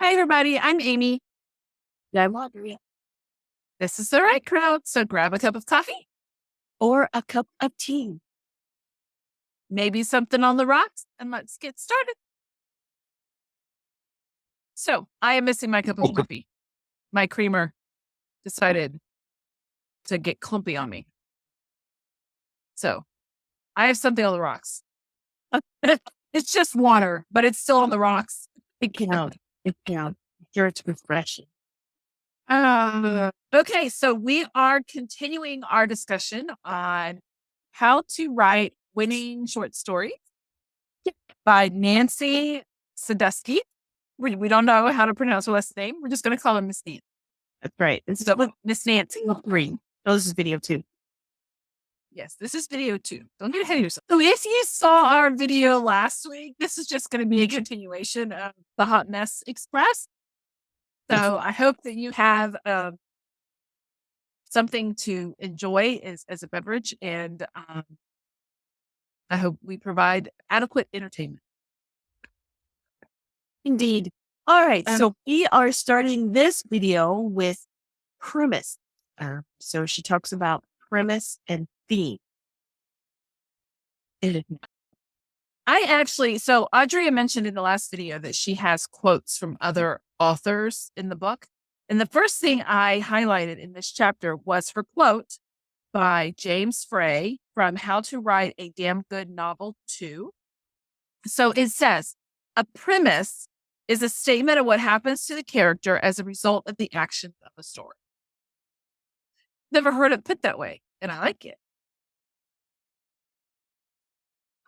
Hi, everybody. I'm Amy. I'm Audrea. This is the right crowd. So grab a cup of coffee, Or a cup of tea. maybe something on the rocks, and let's get started. So I am missing my cup of coffee. My creamer decided to get clumpy on me. So I have something on the rocks. It's just water, but it's still on the rocks. It counts. It counts. Sure, it's refreshing. Okay, so we are continuing our discussion on how to write winning short stories by Nancy Sakaduski. We don't know how to pronounce her last name. We're just going to call her Miss Nancy. That's right. This So Miss Nancy. green. Oh, this is video 2. Yes, this is video 2. Don't get ahead of yourself. So if you saw our video last week, this is just going to be a continuation of the Hot Mess Express. So I hope that you have something to enjoy as a beverage, and I hope we provide adequate entertainment. Indeed. All right. So we are starting this video with premise. So she talks about premise and theme. So Audrea mentioned in the last video that she has quotes from other authors in the book. And the first thing I highlighted in this chapter was her quote by James Frey from How to Write a Damn Good Novel 2. So it says, a premise is a statement of what happens to the character as a result of the actions of a story. Never heard it put that way, and I like it.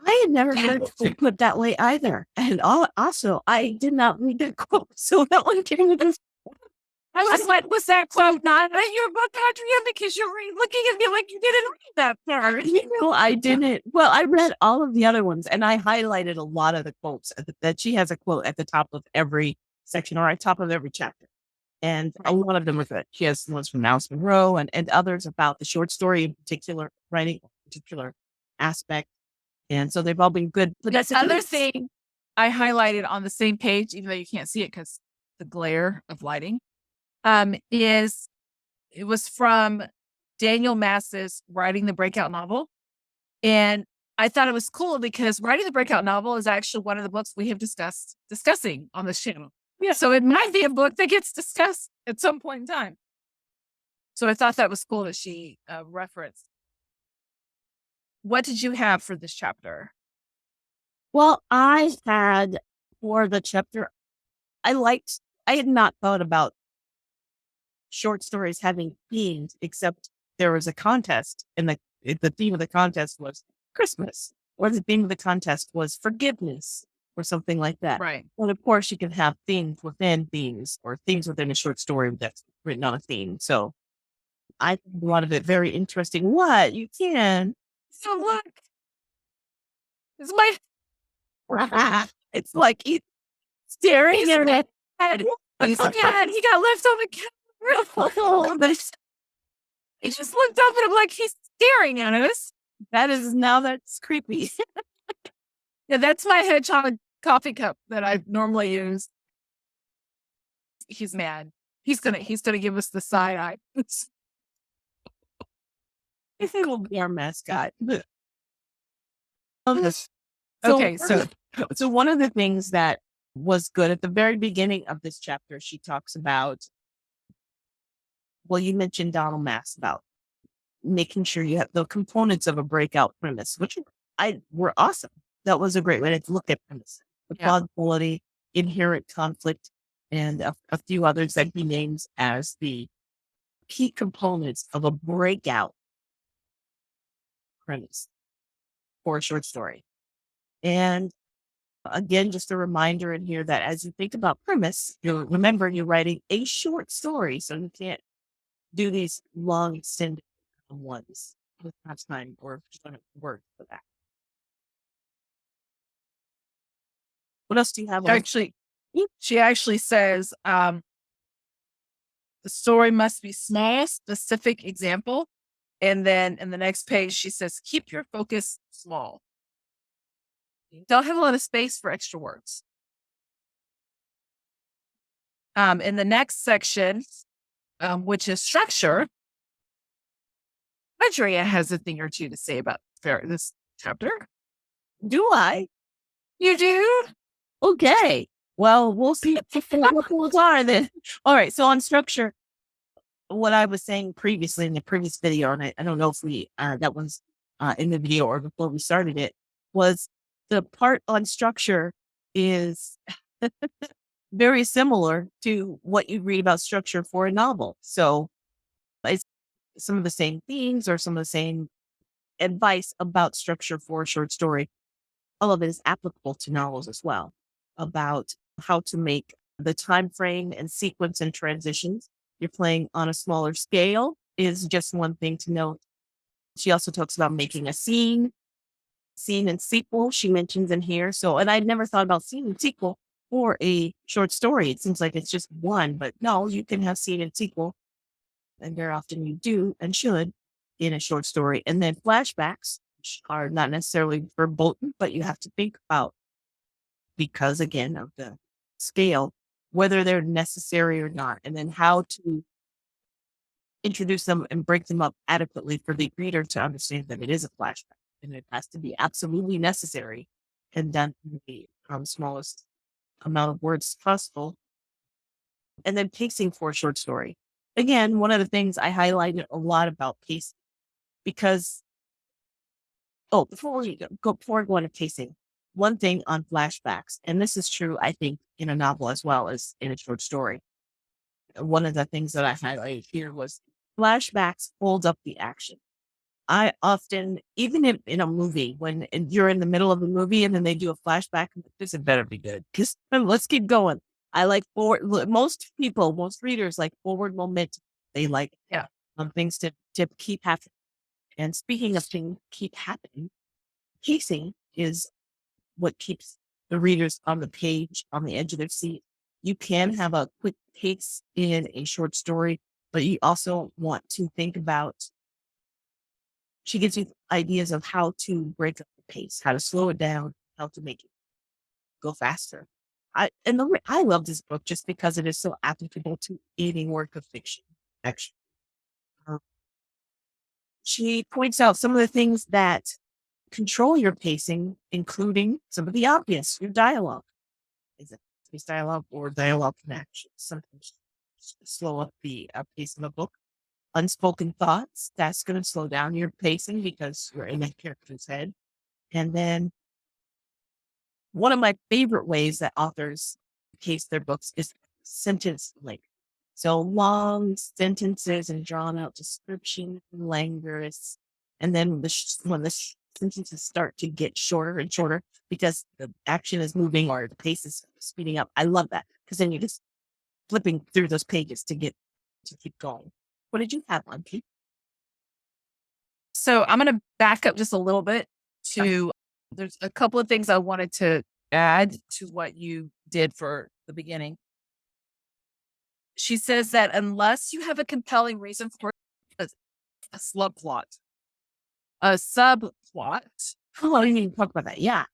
I had never heard it put that way either. And also, I did not read that quote. So that one came with this. I was like, was that quote not in your book, Audrea? Because you're looking at me like you didn't read that part. No, I didn't. Well, I read all of the other ones, and I highlighted a lot of the quotes that she has a quote at the top of every section or at top of every chapter. And a lot of them are good. She has ones from Mouse Monroe and others about the short story in particular, writing a particular aspect. And so they've all been good. But that's another thing I highlighted on the same page, even though you can't see it because the glare of lighting, it was from Daniel Mass's Writing the Breakout Novel. And I thought it was cool because Writing the Breakout Novel is actually one of the books we have discussing on this channel. Yeah. So it might be a book that gets discussed at some point in time. So I thought that was cool that she referenced. What did you have for this chapter? Well, I had for the chapter, I had not thought about short stories having themes, except there was a contest, and the theme of the contest was Christmas, or the theme of the contest was forgiveness, or something like that. Right. And of course, you can have themes within themes, or themes within a short story that's written on a theme. So I think a lot of it very interesting. What you can. So look, it's my. It's like he's staring at it. He got left on the camera. He just looked up at him like he's staring at us. That's creepy. Yeah, that's my hedgehog coffee cup that I normally use. He's mad. He's gonna give us the side eye. He'll be our mascot. Okay, so one of the things that was good at the very beginning of this chapter, she talks about, well, you mentioned Donald Mass about making sure you have the components of a breakout premise, which were awesome. That was a great way to look at premise. The plausibility, inherent conflict, and a few others that he names as the key components of a breakout premise for a short story. And again, just a reminder in here that as you think about premise, remember you're writing a short story, so you can't do these long extended ones with perhaps time or work for that. What else do you have? She actually says the story must be small, specific example. And then in the next page, she says, keep your focus small. Don't have a lot of space for extra words. In the next section, which is structure, Audrea has a thing or two to say about this chapter. Do I? You do? Okay. Well, we'll see what those are then. All right. So on structure, what I was saying previously in the previous video, and I don't know if we that was in the video or before we started it, was the part on structure is very similar to what you read about structure for a novel. So it's some of the same themes or some of the same advice about structure for a short story. All of it is applicable to novels as well, about how to make the time frame and sequence and transitions. You're playing on a smaller scale is just one thing to note. She also talks about making a scene and sequel she mentions in here. So, and I'd never thought about scene and sequel for a short story. It seems like it's just one, but no, you can have scene and sequel. And very often you do and should in a short story. And then flashbacks, which are not necessarily verboten, but you have to think about, because again of the scale, whether they're necessary or not, and then how to introduce them and break them up adequately for the reader to understand that it is a flashback and it has to be absolutely necessary and done in the smallest amount of words possible. And then pacing for a short story. Again, one of the things I highlighted a lot about pacing, because before we go into pacing, one thing on flashbacks, and this is true, I think, in a novel as well as in a short story. One of the things that I highlighted here was flashbacks hold up the action. I often, even if in a movie, when you're in the middle of the movie and then they do a flashback, this had better be good because let's keep going. I like most readers like forward momentum. They like things to keep happening. And speaking of things keep happening, pacing is what keeps the readers on the page, on the edge of their seat. You can have a quick pace in a short story, but you also want to think about, she gives you ideas of how to break up the pace, how to slow it down, how to make it go faster. I love this book just because it is so applicable to any work of fiction, actually. She points out some of the things that control your pacing, including some of the obvious, your dialogue. Is it space dialogue or dialogue can actually sometimes slow up the pace of a book? Unspoken thoughts, that's going to slow down your pacing because you're in that character's head. And then one of my favorite ways that authors pace their books is sentence length. So long sentences and drawn out description, languorous. And then when the sentences start to get shorter and shorter because the action is moving or the pace is speeding up. I love that because then you're just flipping through those pages to keep going. What did you have on, Pete? So I'm going to back up just a little bit to, there's a couple of things I wanted to add to what you did for the beginning. She says that unless you have a compelling reason for a subplot, Oh, I didn't even talk about that. Yeah.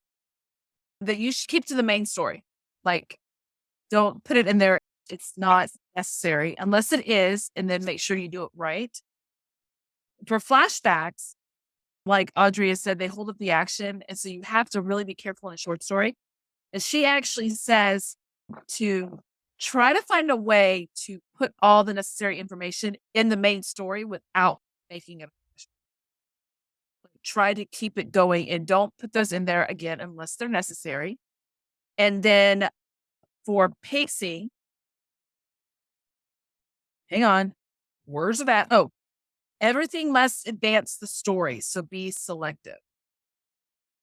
that you should keep to the main story. Like, don't put it in there. It's not necessary unless it is, and then make sure you do it right. For flashbacks, like Audrea said, they hold up the action. And so you have to really be careful in a short story. And she actually says to try to find a way to put all the necessary information in the main story without making it. Try to keep it going and don't put those in there again unless they're necessary. And then for pacing, hang on, where's that? Oh, everything must advance the story. So be selective.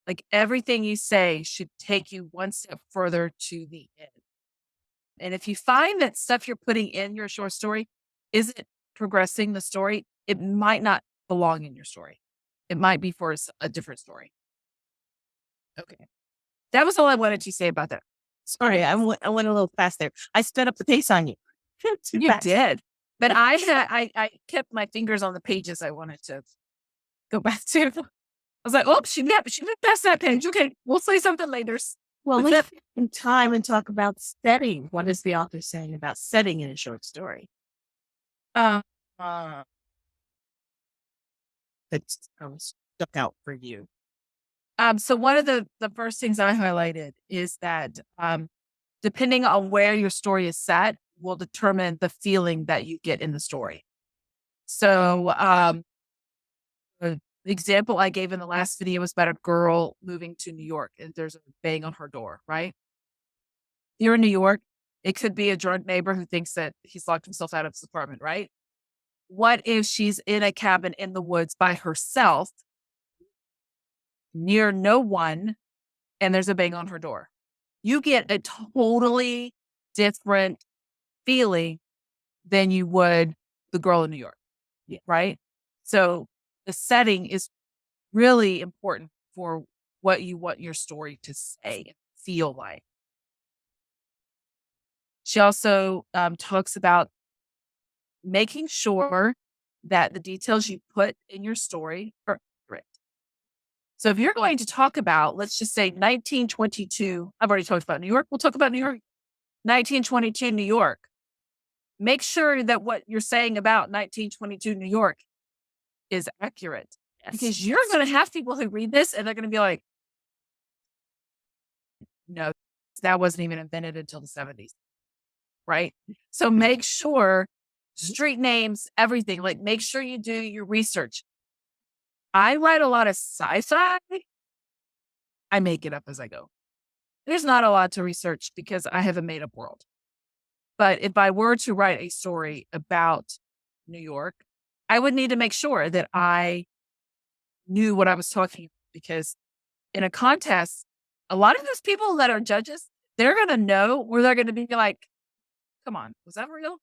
Like everything you say should take you one step further to the end. And if you find that stuff you're putting in your short story isn't progressing the story, it might not belong in your story. It might be for a different story. Okay. That was all I wanted to say about that. Sorry, I went a little fast there. I sped up the pace on you. You did. But I kept my fingers on the pages I wanted to go back to. I was like, oh, she went past that page. Okay, we'll say something later. Well, What's let's that? take some time and talk about setting. What is the author saying about setting in a short story Uh, uh, that's stuck out for you? so one of the first things I highlighted is that depending on where your story is set will determine the feeling that you get in the story. So the example I gave in the last video was about a girl moving to New York and there's a bang on her door, right? You're in New York. It could be a drunk neighbor who thinks that he's locked himself out of his apartment, right? What if she's in a cabin in the woods by herself, near no one, and there's a bang on her door? You get a totally different feeling than you would the girl in New York, Yeah. right? So the setting is really important for what you want your story to say and feel like. She also talks about making sure that the details you put in your story are accurate. So if you're going to talk about, let's just say 1922, I've already talked about New York. We'll talk about New York, 1922 New York. Make sure that what you're saying about 1922 New York is accurate. Yes. Because you're going to have people who read this and they're going to be like, no, that wasn't even invented until the 70s. Right. So make sure street names, everything, like make sure you do your research. I write a lot of sci-fi. I make it up as I go. There's not a lot to research because I have a made up world. But if I were to write a story about New York, I would need to make sure that I knew what I was talking about because in a contest, a lot of those people that are judges, they're going to know where they're going to be like, come on, was that real?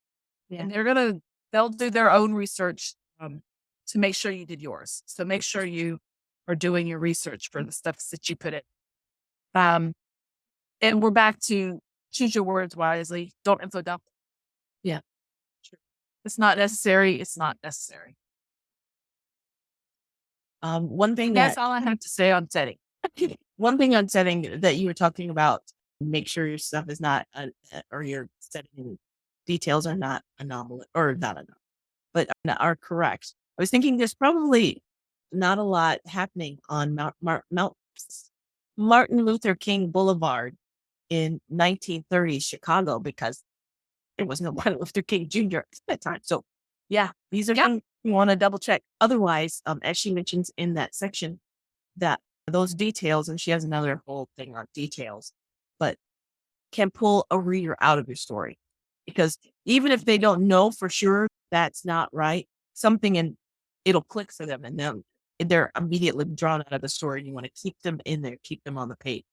Yeah. And they'll do their own research to make sure you did yours. So make sure you are doing your research for the stuff that you put in. And we're back to choose your words wisely. Don't info dump. Yeah. Sure. It's not necessary. It's not necessary. One thing That's that all I have to say on setting. one thing on setting that you were talking about, make sure your stuff is not, or your setting details are not anomalous or not anomalous, but are correct. I was thinking there's probably not a lot happening on Martin Luther King Boulevard in 1930s Chicago because there was no Martin Luther King Jr. at that time. So yeah, these are things you want to double check. Otherwise, as she mentions in that section, that those details, and she has another whole thing on details, but can pull a reader out of your story. Because even if they don't know for sure that's not right, it'll click for them and then they're immediately drawn out of the story and you want to keep them in there, keep them on the page.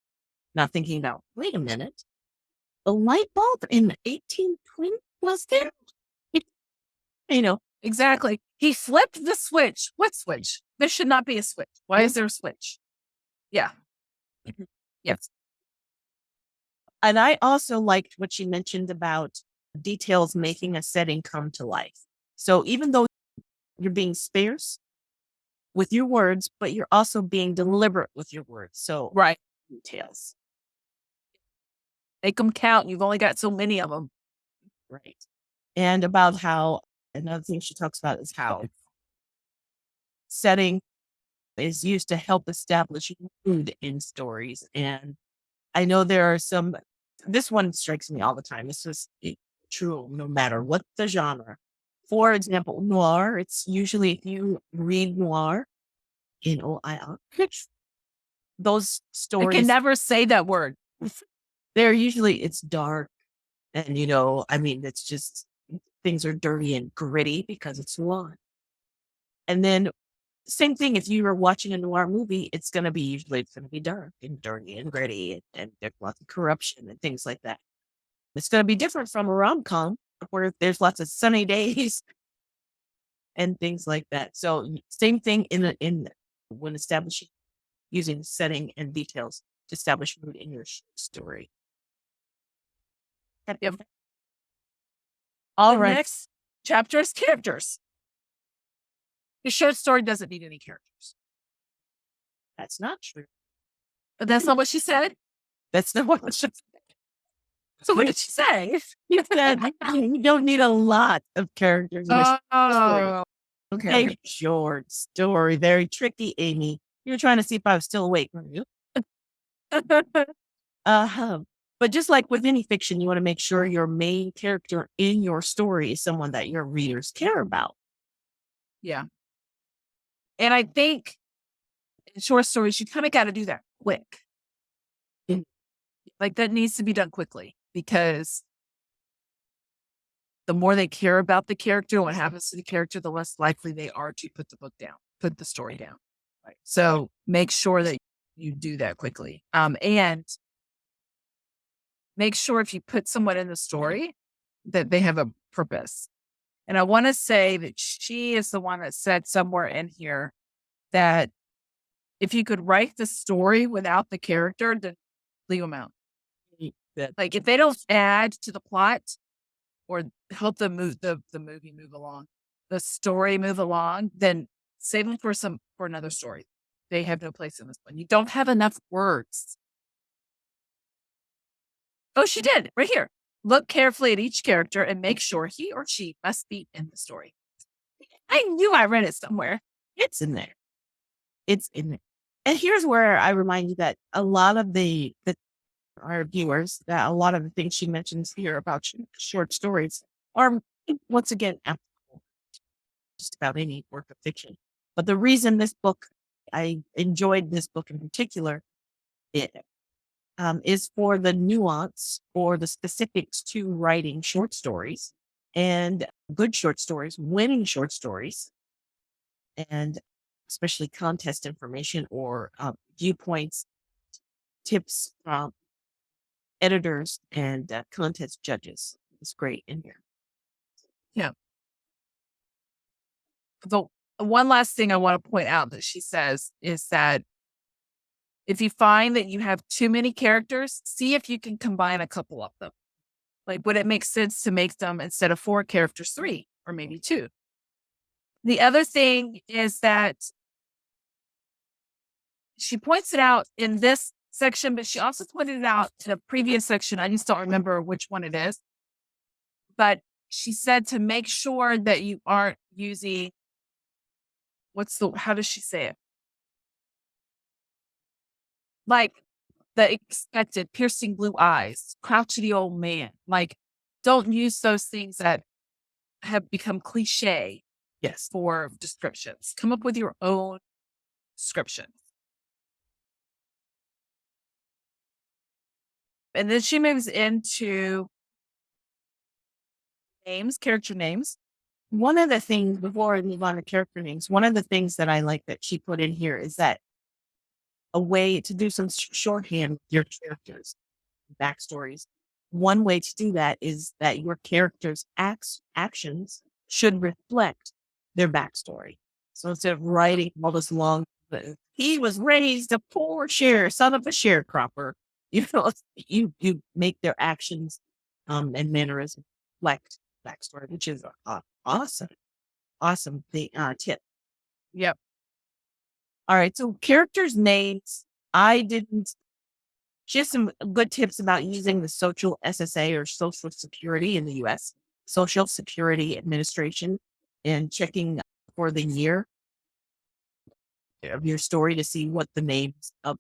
Not thinking about, wait a minute, the light bulb in 1820 was there? Exactly. He flipped the switch. What switch? There should not be a switch. Why is there a switch? Yeah. Yes. And I also liked what she mentioned about details making a setting come to life. So even though you're being sparse with your words, but you're also being deliberate with your words. So Right. details. Make them count. You've only got so many of them. Right. And about how another thing she talks about is how setting is used to help establish mood in stories. And I know there are this one strikes me all the time. This is true no matter what the genre. For example, noir, it's usually, if you read noir, Noir, those I stories, can never say that word. it's dark. And, it's just, things are dirty and gritty because it's noir. And then same thing, if you were watching a noir movie, it's going to be dark and dirty and gritty and there's lots of corruption and things like that. It's going to be different from a rom-com where there's lots of sunny days and things like that. So same thing in when establishing, using setting and details to establish mood in your story. Yep. All The right. next chapter is characters. The short story doesn't need any characters. That's not true. But that's not what she said. That's not what she So what did she say? said. You don't need a lot of characters in a story. Oh, okay. A short story. Very tricky, Amy. You were trying to see if I was still awake, weren't you? Uh-huh. But just like with any fiction, you want to make sure your main character in your story is someone that your readers care about. Yeah. And I think in short stories, you kind of got to do that quick. Mm. Like that needs to be done quickly because the more they care about the character and what happens to the character, the less likely they are to put the book down, put the story down. Right. So make sure that you do that quickly. And make sure if you put someone in the story that they have a purpose. And I want to say that she is the one that said somewhere in here that if you could write the story without the character, then leave them out. Like if they don't add to the plot or help the movie move along, the story move along, then save them for another story. They have no place in this one. You don't have enough words. Oh, she did right here. Look carefully at each character and make sure he or she must be in the story. I knew I read it somewhere. It's in there. It's in there. And here's where I remind you that a lot of our viewers, that a lot of the things she mentions here about short stories are, once again, applicable to just about any work of fiction. But the reason I enjoyed this book in particular, is for the nuance or the specifics to writing short stories and good short stories, winning short stories, and especially contest information or viewpoints, tips from editors and contest judges. It's great in here. Yeah. The one last thing I want to point out that she says is that if you find that you have too many characters, see if you can combine a couple of them. Like, would it make sense to make them instead of 4 characters, 3 or maybe 2? The other thing is that she points it out in this section, but she also pointed it out in a previous section. I just don't remember which one it is. But she said to make sure that you aren't using how does she say it? Like the expected piercing blue eyes, crouchety old man. Like, don't use those things that have become cliche Yes. for descriptions. Come up with your own description. And then she moves into character names. One of the things, before I move on to character names, one of the things that I like that she put in here is that a way to do some shorthand with your characters, backstories. One way to do that is that your characters' actions should reflect their backstory. So instead of writing all this long, he was raised a poor son of a sharecropper. You make their actions and mannerisms reflect backstory, which is awesome. Awesome tip. Yep. All right. So characters' names. She has some good tips about using the social SSA or Social Security in the US, Social Security Administration, and checking for the year of your story to see what the names of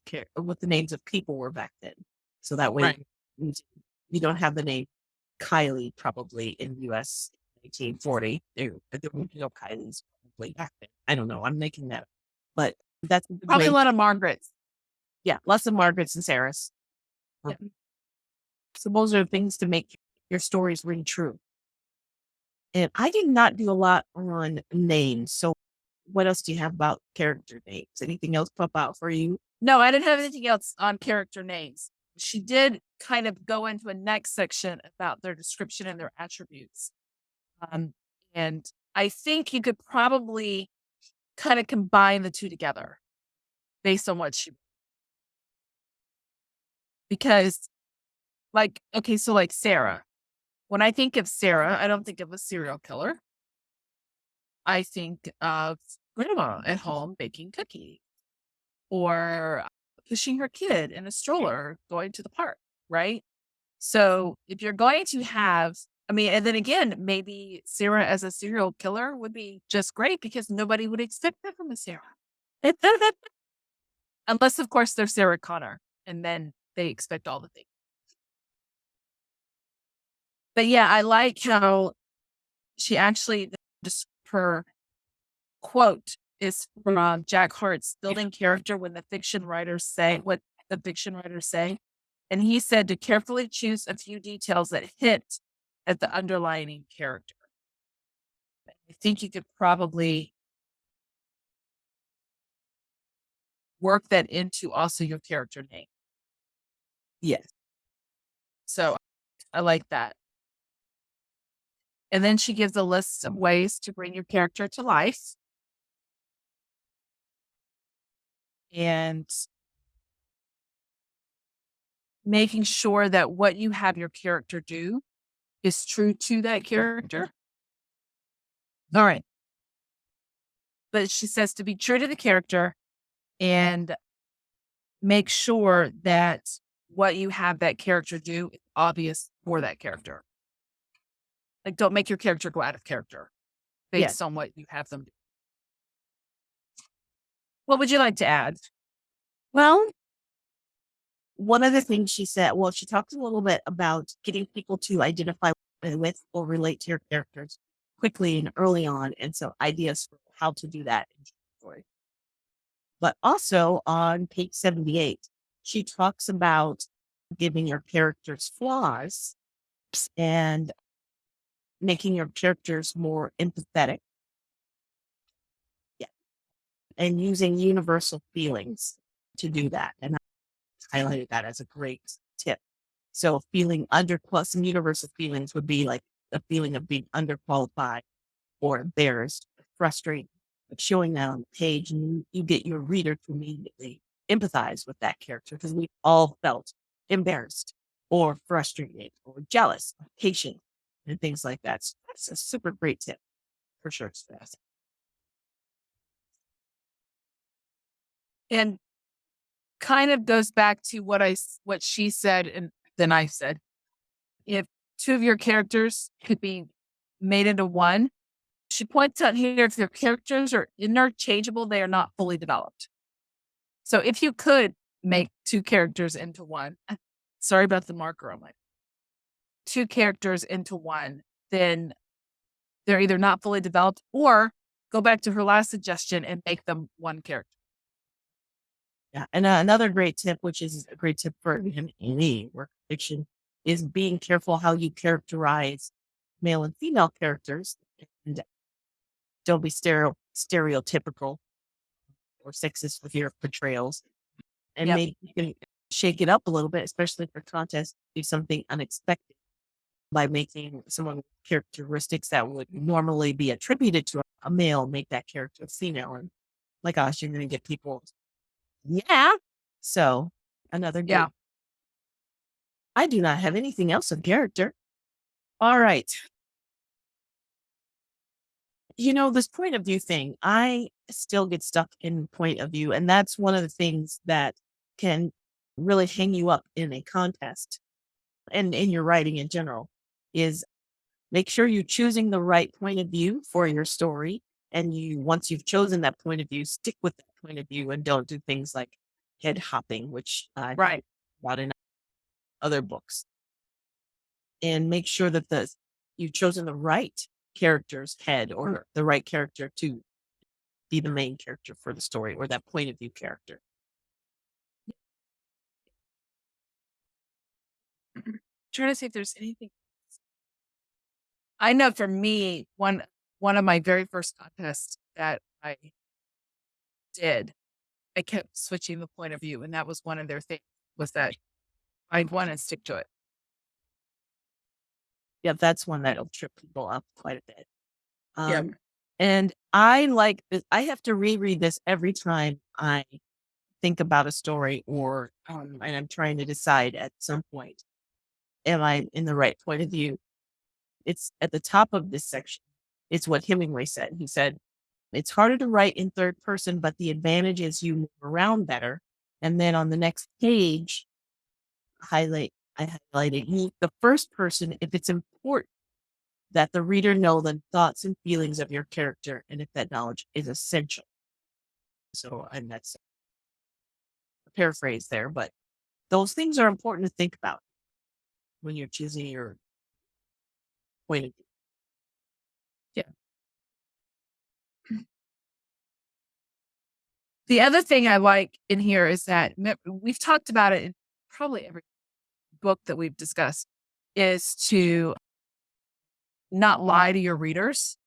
people were back then. So that way you don't have the name Kylie probably in US 1940. There were no Kylies probably back then. I don't know. I'm making that up. But that's Probably a lot of Margarets. Yeah, lots of Margarets and Sarahs. Yeah. So those are things to make your stories ring true. And I did not do a lot on names. So what else do you have about character names? Anything else pop out for you? No, I didn't have anything else on character names. She did kind of go into a next section about their description and their attributes. And I think you could probably kind of combine the two together based on what because like Sarah. When I think of Sarah, I don't think of a serial killer. I think of grandma at home baking cookies or pushing her kid in a stroller, going to the park, right? So if you're going to have, I mean, and then again, maybe Sarah as a serial killer would be just great because nobody would expect that from a Sarah. Unless, of course, they're Sarah Connor, and then they expect all the things. But yeah, I like how she actually, just her quote is from Jack Hart's Building Character When the Fiction Writers Say What the Fiction Writers Say. And he said to carefully choose a few details that hit at the underlying character. I think you could probably work that into also your character name. Yes. So I like that. And then she gives a list of ways to bring your character to life. And making sure that what you have your character do is true to that character. All right. But she says to be true to the character and make sure that what you have that character do is obvious for that character. Like, don't make your character go out of character based on what you have them do. What would you like to add? Well, one of the things she said, well, she talked a little bit about getting people to identify with or relate to your characters quickly and early on. And so ideas for how to do that in the story. But also on page 78, she talks about giving your characters flaws and making your characters more empathetic. Yeah. And using universal feelings to do that. And I highlighted that as a great tip. So feeling some universal feelings would be like a feeling of being underqualified or embarrassed, frustrated, but showing that on the page, and you get your reader to immediately empathize with that character because we've all felt embarrassed or frustrated or jealous, or patient, and things like that. So that's a super great tip for sure. And kind of goes back to what she said and then I said. If two of your characters could be made into one, she points out here if your characters are interchangeable, they are not fully developed. So if you could make two characters into one, sorry about the marker on my two characters into one, then they're either not fully developed or go back to her last suggestion and make them one character. Yeah. And another great tip, which is a great tip for any work fiction, is being careful how you characterize male and female characters. And don't be stereotypical or sexist with your portrayals. And maybe you can shake it up a little bit, especially for contests, do something unexpected by making someone with characteristics that would normally be attributed to a male, make that character female. And my gosh, you're going to get people. Yeah. So another good. I do not have anything else of character. All right. This point of view thing, I still get stuck in point of view. And that's one of the things that can really hang you up in a contest and in your writing in general is make sure you're choosing the right point of view for your story. And once you've chosen that point of view, stick with that point of view and don't do things like head hopping, which I write about in other books. And make sure that you've chosen the right character's head or the right character to be the main character for the story or that point of view character. Trying to see if there's anything. I know for me, one of my very first contests that I did, I kept switching the point of view, and that was one of their things was that I'd want to stick to it. Yeah, that's one that'll trip people up quite a bit. And I like this. I have to reread this every time I think about a story or and I'm trying to decide at some point, am I in the right point of view? It's at the top of this section. It's what Hemingway said. He said, it's harder to write in third person, but the advantage is you move around better And then on the next page, I highlighted use the first person if it's important that the reader know the thoughts and feelings of your character and if that knowledge is essential. So, and that's a paraphrase there, but those things are important to think about when you're choosing your point of view. The other thing I like in here is that we've talked about it in probably every book that we've discussed, is to not lie to your readers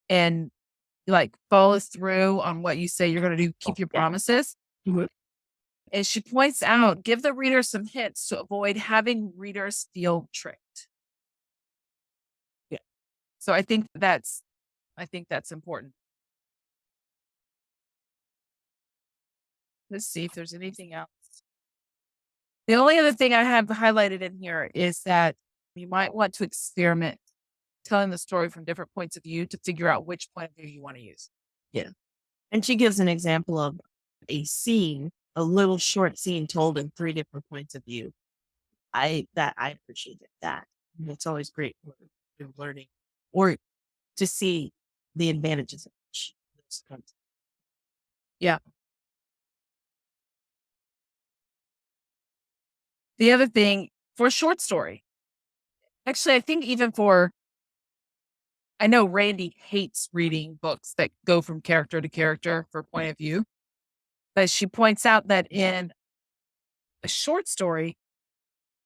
and like follow through on what you say you're going to do, keep your promises. Mhm. And she points out, give the reader some hints to avoid having readers feel tricked. Yeah. So I think that's important. Let's see if there's anything else. The only other thing I have highlighted in here is that you might want to experiment telling the story from different points of view to figure out which point of view you want to use. Yeah. And she gives an example of a scene, a little short scene told in 3 different points of view. I appreciated that. And it's always great for learning or to see the advantages of each. Yeah. The other thing for a short story, actually, I think even I know Randy hates reading books that go from character to character for point of view, but she points out that in a short story,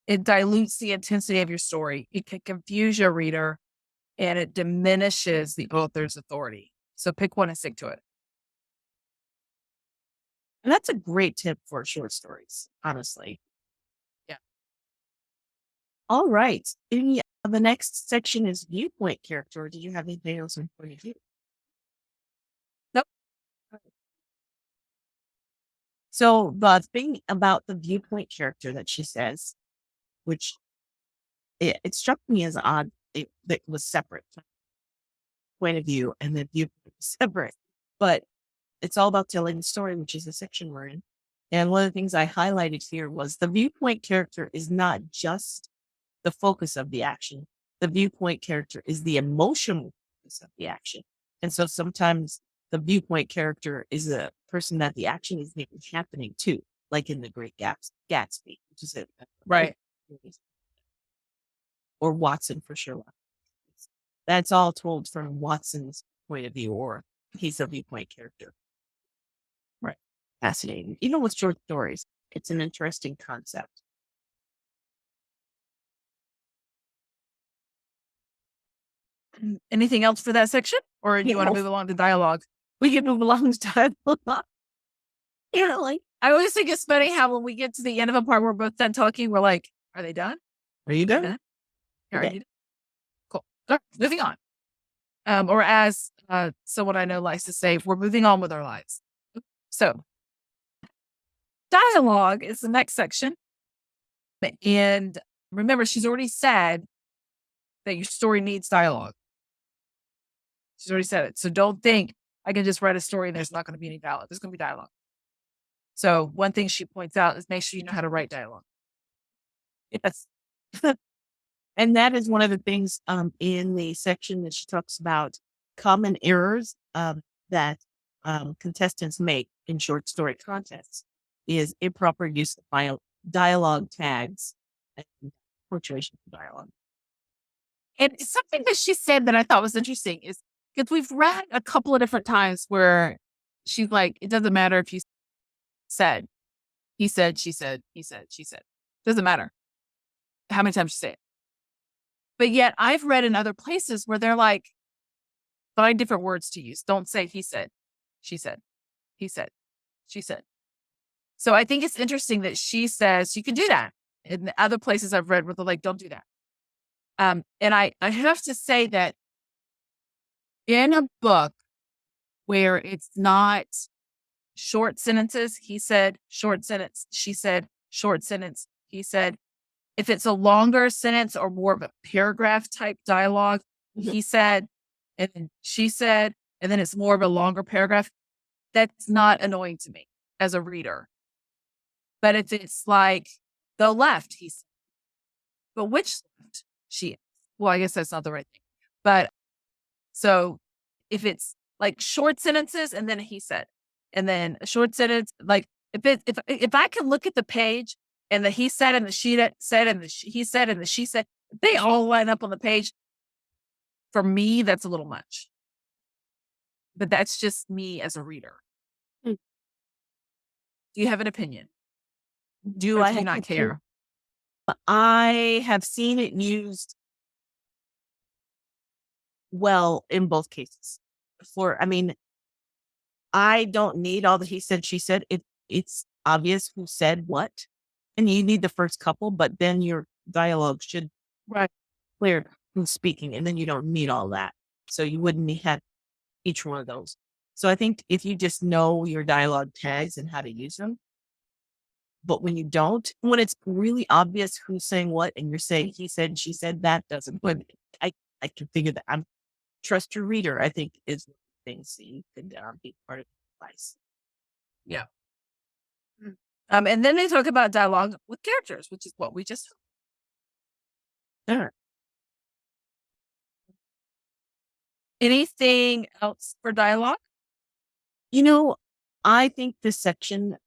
it dilutes the intensity of your story. It can confuse your reader and it diminishes the author's authority. So pick one and stick to it. And that's a great tip for short stories, honestly. Yeah. All right. The next section is viewpoint character. Do you have anything else on point of view? Nope. So the thing about the viewpoint character that she says, which it struck me as odd, that was separate point of view and then viewpoint was separate. But it's all about telling the story, which is the section we're in. And one of the things I highlighted here was the viewpoint character is not just the focus of the action. The viewpoint character is the emotional focus of the action. And so sometimes the viewpoint character is a person that the action is making happening to, like in The Great Gatsby, which is it. Right. Or Watson for Sherlock. That's all told from Watson's point of view, or he's a viewpoint character. Right. Fascinating. Even with short stories, it's an interesting concept. Anything else for that section? Or do you want to move along to dialogue? We can move along to dialogue. Yeah, like I always think it's funny how when we get to the end of a part, we're both done talking. We're like, are they done? are you done? Are you done? Cool. All right, moving on. Or as someone I know likes to say, we're moving on with our lives. So dialogue is the next section. And remember, she's already said that your story needs dialogue. She's already said it. So don't think I can just write a story and there's not going to be any dialogue. There's going to be dialogue. So one thing she points out is make sure you know how to write dialogue. Yes. And that is one of the things in the section that she talks about common errors that contestants make in short story contests is improper use of dialogue tags and punctuation for dialogue. And something that she said that I thought was interesting is because we've read a couple of different times where she's like, it doesn't matter if you said, he said, she said, he said, she said. Doesn't matter how many times you say it. But yet I've read in other places where they're like, find different words to use. Don't say he said, she said, he said, she said. So I think it's interesting that she says you can do that. In the other places I've read where they're like, don't do that. And I have to say that in a book where it's not short sentences, he said, short sentence, she said, short sentence, he said. If it's a longer sentence or more of a paragraph type dialogue, he said, and then she said, and then it's more of a longer paragraph, that's not annoying to me as a reader. But if it's like the left, he said, but which left? She, well, I guess that's not the right thing. But so if it's like short sentences and then he said, and then a short sentence, like if I can look at the page and the he said and the she said and the he said and the she said, if they all line up on the page, for me, that's a little much. But that's just me as a reader. Hmm. Do you have an opinion? Do Or I do you have not to care? I have seen it used well in both cases. I mean, I don't need all the he said, she said. It's obvious who said what, and you need the first couple, but then your dialogue should Right. clear who's speaking, and then you don't need all that. So you wouldn't have each one of those. So I think if you just know your dialogue tags and how to use them, but when you don't, when it's really obvious who's saying what, and you're saying he said, she said, that doesn't. But I can figure that. Trust your reader, I think, is one of the things that you could be part of the advice. Yeah. And then they talk about dialogue with characters, which is what we just. Sure. Anything else for dialogue? I think this section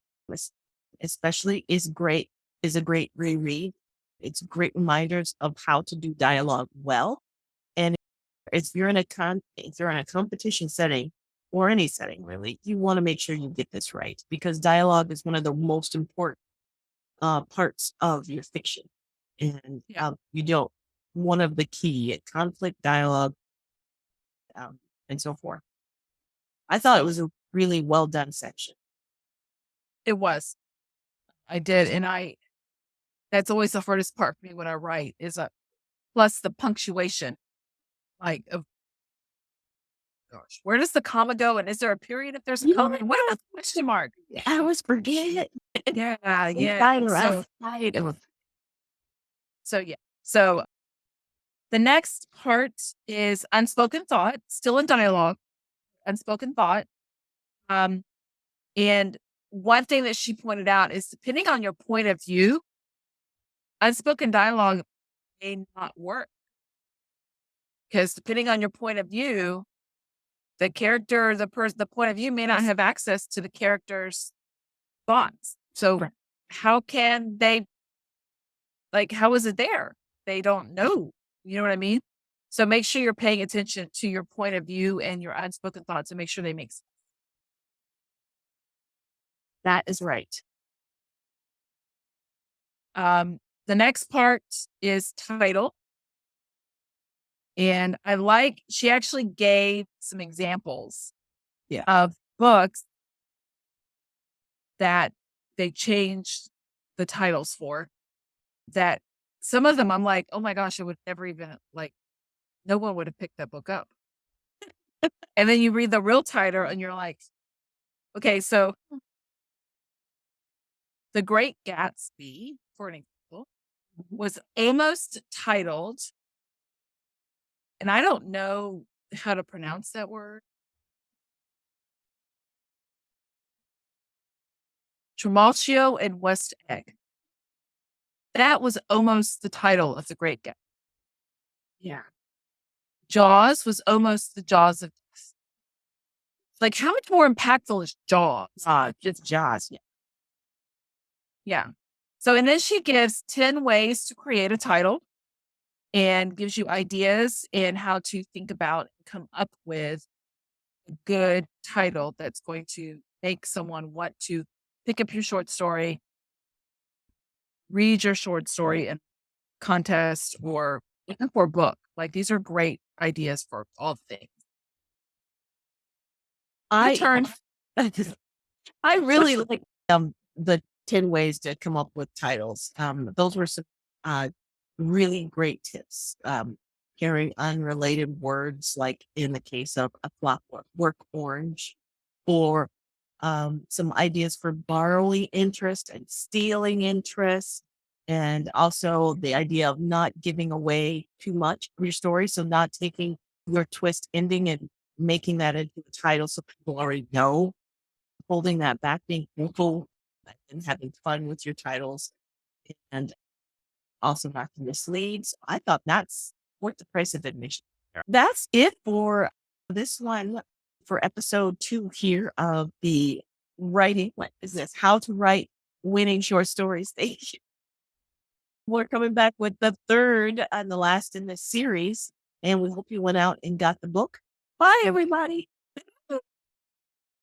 especially is a great reread. It's great reminders of how to do dialogue well. And if you're in a competition setting or any setting really, you want to make sure you get this right, because dialogue is one of the most important parts of your fiction. And one of the key conflict, dialogue, and so forth. I thought it was a really well done section. It was. I did. And that's always the hardest part for me when I write is plus the punctuation. Like, of gosh, where does the comma go? And is there a period if there's a comma? And what about the question mark? I always forget. Yeah. So yeah. So the next part is unspoken thought, still in dialogue, unspoken thought. And one thing that she pointed out is depending on your point of view, unspoken dialogue may not work. Because depending on your point of view, the character, the point of view may not have access to the character's thoughts. So how can they, how is it there? They don't know. You know what I mean? So make sure you're paying attention to your point of view and your unspoken thoughts and make sure they make sense. That is right. The next part is title. And she actually gave some examples of books that they changed the titles for, that some of them I'm like, oh my gosh, I would never even no one would have picked that book up. And then you read the real title and you're like, okay, so The Great Gatsby, for an example, was almost titled, and I don't know how to pronounce that word, Trimalchio and West Egg. That was almost the title of The Great Gatsby. Yeah. Jaws was almost The Jaws of Death. Like, how much more impactful is Jaws? Just Jaws. Yeah. Yeah. So, and then she gives 10 ways to create a title and gives you ideas and how to think about and come up with a good title that's going to make someone want to pick up your short story, read your short story in contest or book. Like, these are great ideas for all things. I really like the 10 ways to come up with titles. Those were some really great tips. Carrying unrelated words, like in the case of A Clockwork Orange, or some ideas for borrowing interest and stealing interest, and also the idea of not giving away too much of your story. So not taking your twist ending and making that into the title so people already know, holding that back, being careful and having fun with your titles and also not to mislead. So I thought that's worth the price of admission. That's it for this one for episode 2 here of the writing. What is this? How to write winning short stories. Thank you. We're coming back with the third and the last in this series. And we hope you went out and got the book. Bye, everybody.